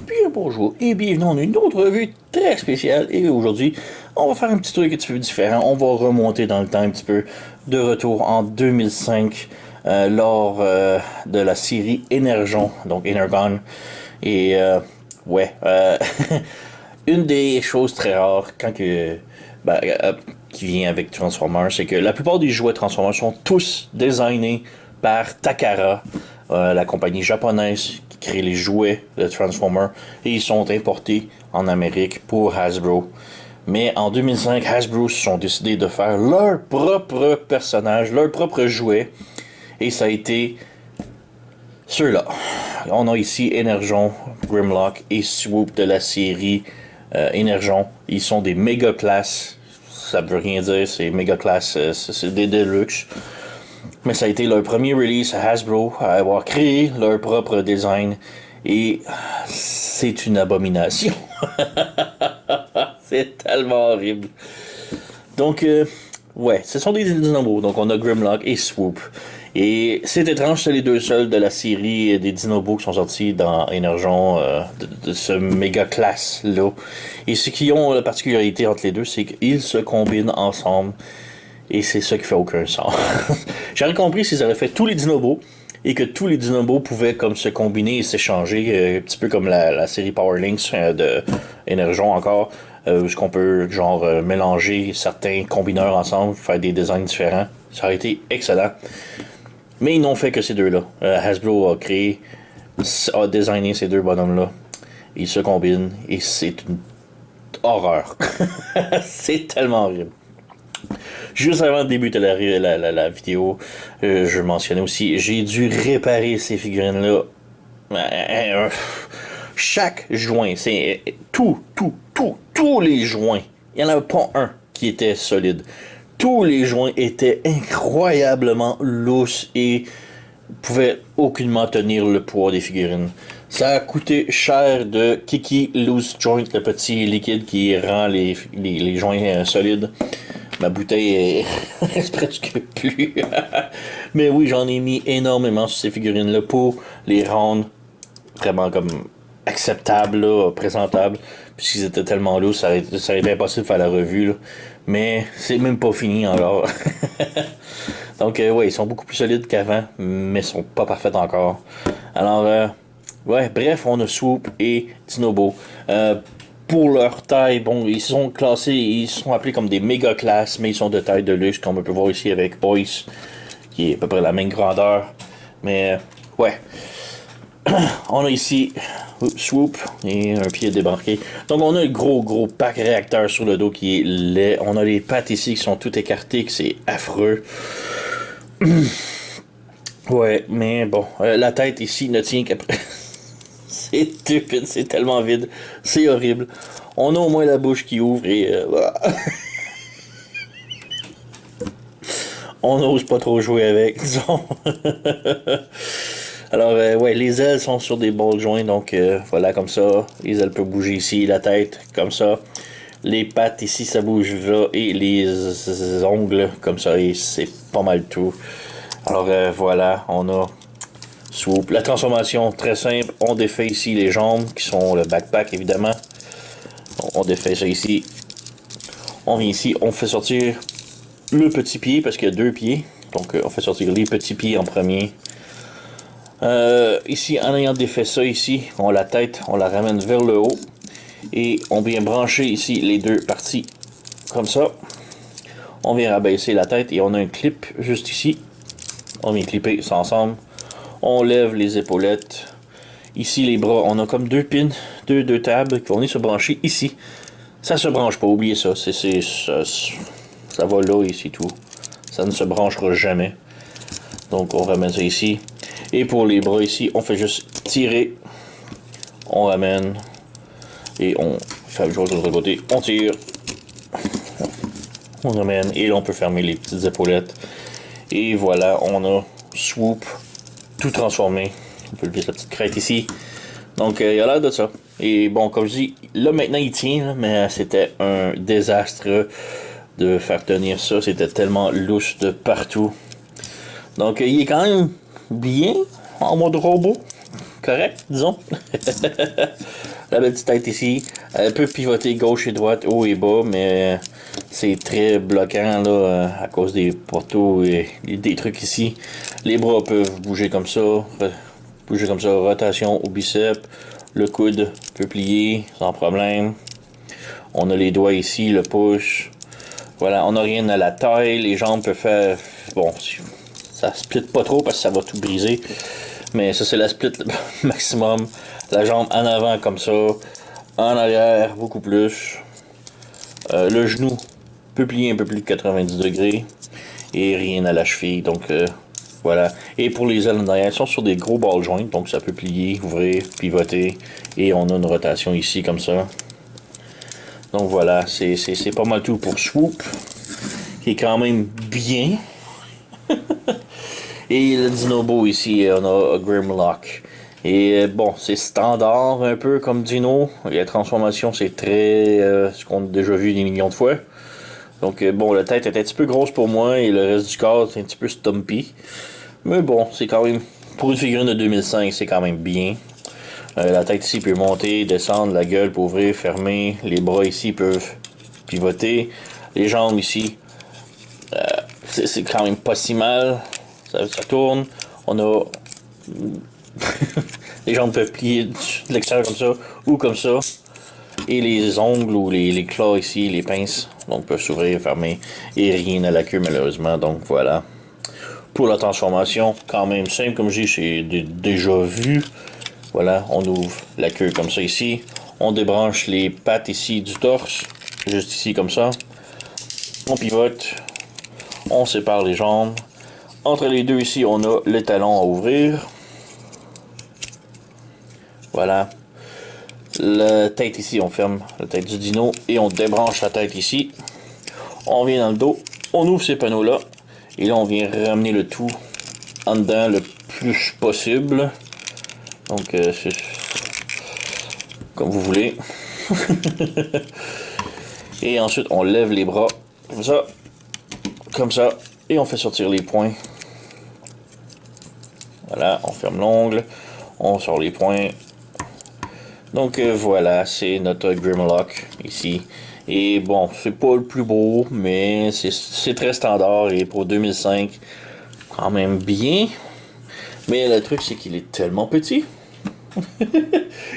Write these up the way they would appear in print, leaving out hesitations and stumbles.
bien bonjour et bienvenue dans une autre revue très spéciale. Et aujourd'hui, on va faire un petit truc un petit peu différent. On va remonter dans le temps un petit peu, de retour en 2005, lors de la série Energon, donc Energon. Et ouais, une des choses très rares quand que, qui vient avec Transformers, c'est que la plupart des jouets Transformers sont tous designés par Takara, la compagnie japonaise qui crée les jouets de Transformers, et ils sont importés en Amérique pour Hasbro. Mais en 2005, Hasbro se sont décidés de faire leur propre personnage, leur propre jouet, et ça a été ceux-là. On a ici Energon, Grimlock et Swoop de la série Energon. Ils sont des méga classes. Ça veut rien dire, c'est méga classe, c'est des deluxe. Mais ça a été leur premier release à Hasbro à avoir créé leur propre design. Et c'est une abomination. C'est tellement horrible. Donc, ouais, ce sont des Dinobots. Donc, on a Grimlock et Swoop. Et c'est étrange, c'est les deux seuls de la série des Dinobots qui sont sortis dans Energon, de ce méga classe-là. Et ce qui ont la particularité entre les deux, c'est qu'ils se combinent ensemble. Et c'est ça qui fait aucun sens. J'aurais compris s'ils auraient fait tous les Dinobots et que tous les Dinobots pouvaient comme se combiner et s'échanger, un petit peu comme la série Power Links de Energon encore, où qu'on peut genre mélanger certains combineurs ensemble, faire des designs différents. Ça aurait été excellent. Mais ils n'ont fait que ces deux-là. Hasbro a designé ces deux bonhommes-là. Ils se combinent et c'est une horreur. C'est tellement horrible. Juste avant de débuter la vidéo, je mentionnais aussi, j'ai dû réparer ces figurines-là. Chaque joint, c'est tous les joints. Il n'y en avait pas un qui était solide. Tous les joints étaient incroyablement lousses et pouvaient aucunement tenir le poids des figurines. Ça a coûté cher de Kiki Loose Joint, le petit liquide qui rend les joints solides. Ma bouteille reste presque plus. Mais oui, j'en ai mis énormément sur ces figurines-là pour les rendre vraiment comme acceptables, là, présentables. Puisqu'ils étaient tellement lourds, ça aurait été impossible de faire la revue. Là. Mais c'est même pas fini encore. Donc, ouais, ils sont beaucoup plus solides qu'avant, mais ils sont pas parfaits encore. Alors, ouais, bref, on a Swoop et Dinobo. Pour leur taille, bon, ils sont classés, ils sont appelés comme des méga classes, mais ils sont de taille de luxe, comme on peut voir ici avec Boyce, qui est à peu près la même grandeur. Mais, ouais. On a ici Swoop et un pied débarqué. Donc, on a le gros pack réacteur sur le dos qui est laid. On a les pattes ici qui sont toutes écartées, que c'est affreux. Ouais, mais bon, la tête ici ne tient qu'après. C'est stupide, c'est tellement vide, c'est horrible. On a au moins la bouche qui ouvre et voilà. On n'ose pas trop jouer avec, disons. Alors, ouais, les ailes sont sur des ball joints, donc voilà, comme ça. Les ailes peuvent bouger ici, la tête, comme ça. Les pattes ici, ça bouge là, et les ongles, comme ça, et c'est pas mal tout. Alors, voilà, on a Swoop. La transformation, très simple. On défait ici les jambes, qui sont le backpack, évidemment. On défait ça ici. On vient ici, on fait sortir le petit pied, parce qu'il y a deux pieds. Donc, on fait sortir les petits pieds en premier. Ici, en ayant défait ça ici, on la tête, on la ramène vers le haut. Et on vient brancher ici les deux parties, comme ça. On vient rabaisser la tête et on a un clip juste ici. On vient clipper ça ensemble. On lève les épaulettes. Ici, les bras, on a comme deux pins, deux tables qui vont venir se brancher ici. Ça se branche pas, oubliez ça. Ça va là et c'est tout. Ça ne se branchera jamais. Donc, on ramène ça ici. Et pour les bras ici, on fait juste tirer. On ramène. Et on fait la chose de l'autre côté. On tire. On ramène. Et là, on peut fermer les petites épaulettes. Et voilà, on a Swoop. Tout transformé. On peut lever sa petite crête ici. Donc, il a l'air de ça. Et bon, comme je dis, là maintenant il tient, là, mais c'était un désastre de faire tenir ça. C'était tellement louche de partout. Donc, il est quand même bien en mode robot. correct, disons. La belle petite tête ici. Elle peut pivoter gauche et droite, haut et bas, mais c'est très bloquant là, à cause des poteaux et des trucs ici. Les bras peuvent bouger comme ça, rotation au biceps. Le coude peut plier sans problème. On a les doigts ici, le pouce. Voilà, on n'a rien à la taille. Les jambes peuvent faire... Bon, ça split pas trop parce que ça va tout briser. Mais ça, c'est la split maximum. La jambe en avant comme ça. En arrière, beaucoup plus. Le genou peut plier un peu plus de 90 degrés. Et rien à la cheville. Donc, voilà. Et pour les ailes en arrière, elles sont sur des gros ball joints. Donc, ça peut plier, ouvrir, pivoter. Et on a une rotation ici comme ça. Donc, voilà. C'est pas mal tout pour Swoop. Qui est quand même bien. Et le Dinobo ici, on a Grimlock. Et bon, c'est standard un peu comme Dino. La transformation, c'est très... ce qu'on a déjà vu des millions de fois. Donc bon, la tête est un petit peu grosse pour moi et le reste du corps est un petit peu stumpy. Mais bon, c'est quand même... Pour une figurine de 2005, c'est quand même bien. La tête ici peut monter, descendre, la gueule peut ouvrir, fermer. Les bras ici peuvent pivoter. Les jambes ici, c'est quand même pas si mal. Ça tourne. On a... les jambes peuvent plier de l'extérieur comme ça ou comme ça. Et les ongles ou les claws ici, les pinces, donc peuvent s'ouvrir, fermer. Et rien à la queue malheureusement. Donc voilà. Pour la transformation, quand même simple comme je dis, c'est déjà vu. Voilà, on ouvre la queue comme ça ici. On débranche les pattes ici du torse. Juste ici comme ça. On pivote. On sépare les jambes. Entre les deux ici, on a le talon à ouvrir. Voilà. La tête ici, on ferme la tête du dino et on débranche la tête ici. On vient dans le dos, on ouvre ces panneaux-là. Et là, on vient ramener le tout en dedans le plus possible. Donc, c'est comme vous voulez. Et ensuite, on lève les bras comme ça, et on fait sortir les poings. Voilà, on ferme l'ongle, on sort les poings. Donc voilà, c'est notre Grimlock ici. Et bon, c'est pas le plus beau, mais c'est très standard et pour 2005, quand même bien. Mais le truc, c'est qu'il est tellement petit.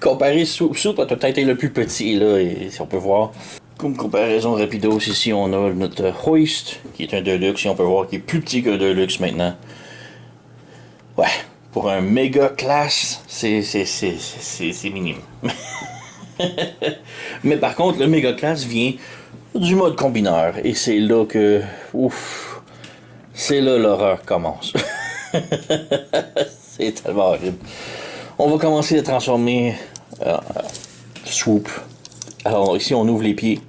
Comparé Soup a peut-être été le plus petit, là, et si on peut voir. Comme comparaison rapidos, ici on a notre Hoist, qui est un Deluxe, et on peut voir qu'il est plus petit qu'un Deluxe maintenant. Ouais, pour un méga classe, c'est minime. Mais par contre, le méga classe vient du mode combineur, et c'est là que... Ouf! C'est là l'horreur commence. C'est tellement horrible. On va commencer à transformer Swoop. Alors ici on ouvre les pieds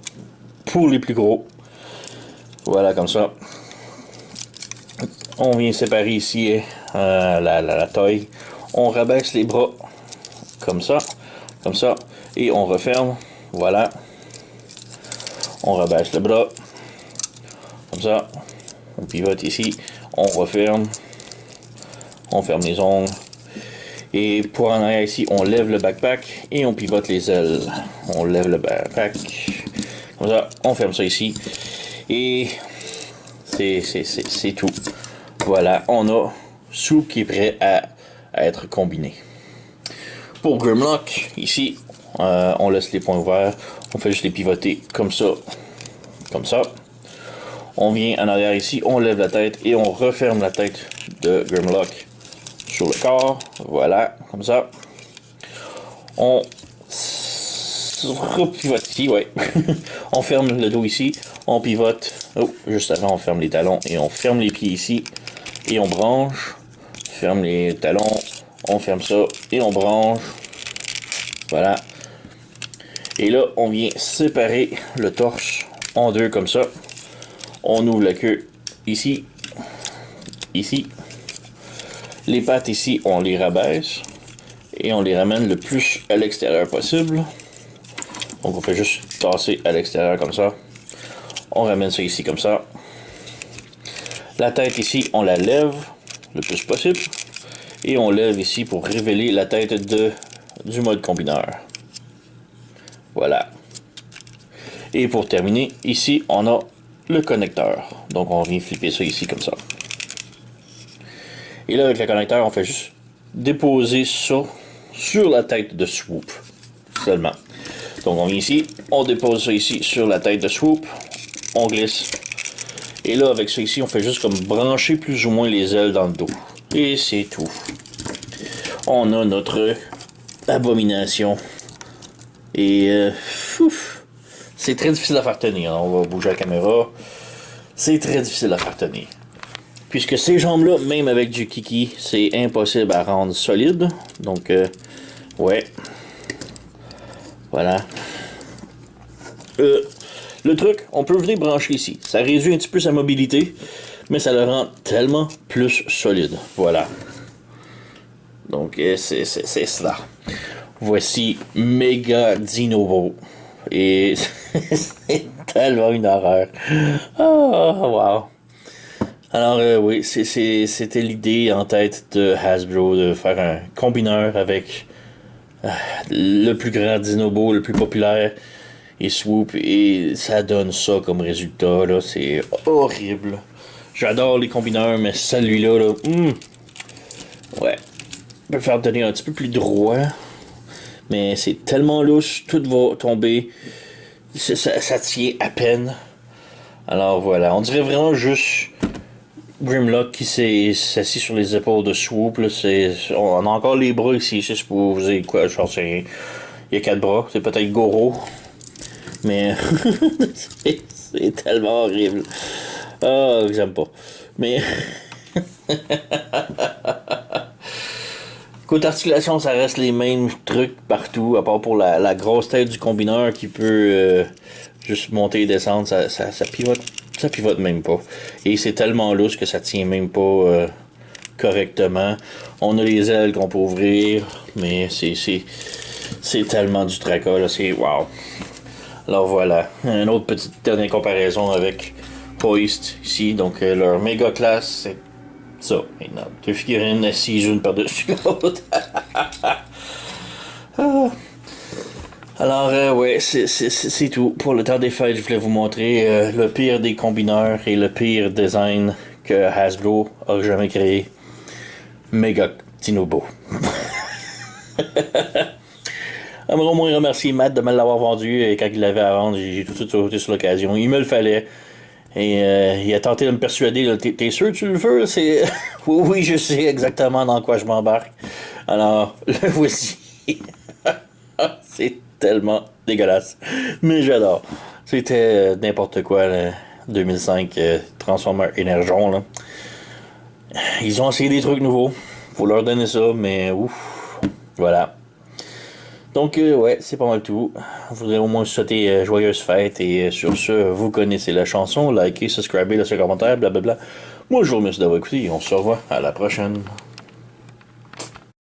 pour les plus gros. Voilà comme ça. On vient séparer ici la taille. On rabaisse les bras comme ça. Et on referme. Voilà. On rabaisse le bras. Comme ça. On pivote ici. On referme. On ferme les ongles. Et pour en arrière ici, on lève le backpack et on pivote les ailes. On lève le backpack. Comme ça, on ferme ça ici. Et c'est tout. Voilà, on a Soup qui est prêt à être combiné. Pour Grimlock, ici, on laisse les points ouverts. On fait juste les pivoter comme ça. Comme ça. On vient en arrière ici, on lève la tête et on referme la tête de Grimlock sur le corps, voilà, comme ça. On repivote ici, ouais. On ferme le dos ici, on pivote. Oh, juste avant, on ferme les talons et on ferme les pieds ici. Et on branche. Ferme les talons, on ferme ça et on branche. Voilà. Et là, on vient séparer le torse en deux comme ça. On ouvre la queue ici. Ici. Les pattes ici, on les rabaisse et on les ramène le plus à l'extérieur possible. Donc on fait juste tasser à l'extérieur comme ça. On ramène ça ici comme ça. La tête ici, on la lève le plus possible Et on lève ici pour révéler la tête du mode combineur. Voilà. Et pour terminer, ici, on a le connecteur. Donc, on vient flipper ça ici comme ça. Et là, avec le connecteur, on fait juste déposer ça sur la tête de Swoop. Seulement. Donc, on vient ici, on dépose ça ici sur la tête de Swoop. On glisse. Et là, avec ça ici, on fait juste comme brancher plus ou moins les ailes dans le dos. Et c'est tout. On a notre abomination. Et c'est très difficile à faire tenir. On va bouger la caméra. C'est très difficile à faire tenir. Puisque ces jambes-là, même avec du kiki, c'est impossible à rendre solide. Donc, ouais. Voilà. Le truc, on peut venir brancher ici. Ça réduit un petit peu sa mobilité, mais ça le rend tellement plus solide. Voilà. Donc, c'est cela. Voici Mega Dinobo. Et c'est tellement une horreur. Oh, wow. Alors, oui, c'était l'idée en tête de Hasbro de faire un combineur avec le plus grand Dinobo, le plus populaire, et Swoop, et ça donne ça comme résultat, là. C'est horrible. J'adore les combineurs, mais celui-là, là, ouais. On peut le faire donner un petit peu plus droit. Mais c'est tellement louche, tout va tomber. Ça tient à peine. Alors voilà, on dirait vraiment juste Grimlock qui s'est assis sur les épaules de Swoop. Là, on a encore les bras ici, c'est pour vous dire quoi, je pense il y a 4 bras, c'est peut-être Goro. Mais c'est tellement horrible. Ah, oh, j'aime pas. Mais côté articulation, ça reste les mêmes trucs partout, à part pour la grosse tête du combineur qui peut juste monter et descendre, ça pivote même pas. Et c'est tellement louche que ça tient même pas correctement. On a les ailes qu'on peut ouvrir, mais c'est tellement du tracas, là, c'est wow. Alors voilà, une autre petite dernière comparaison avec Hoist ici, donc leur méga classe, c'est ça, maintenant. 2 figurines assises une par-dessus l'autre. Alors, ouais, c'est tout. Pour le temps des fêtes, je voulais vous montrer le pire des combineurs et le pire design que Hasbro a jamais créé. Mega Dinobo. J'aimerais au moins remercier Matt de me l'avoir vendu et quand il l'avait à vendre, j'ai tout de suite sauté sur l'occasion. Il me le fallait. Et il a tenté de me persuader, là, t'es sûr que tu le veux? C'est oui, je sais exactement dans quoi je m'embarque. Alors, le voici. C'est tellement dégueulasse. Mais j'adore. C'était n'importe quoi, là. 2005 Transformer Energon, là. Ils ont essayé des trucs nouveaux. Faut leur donner ça, mais ouf. Voilà. Donc, ouais, c'est pas mal tout. Je voudrais au moins souhaiter joyeuses fêtes. Et sur ce, vous connaissez la chanson. Likez, subscribez, laissez un commentaire, blablabla. Moi, je vous remercie d'avoir écouté et on se revoit à la prochaine.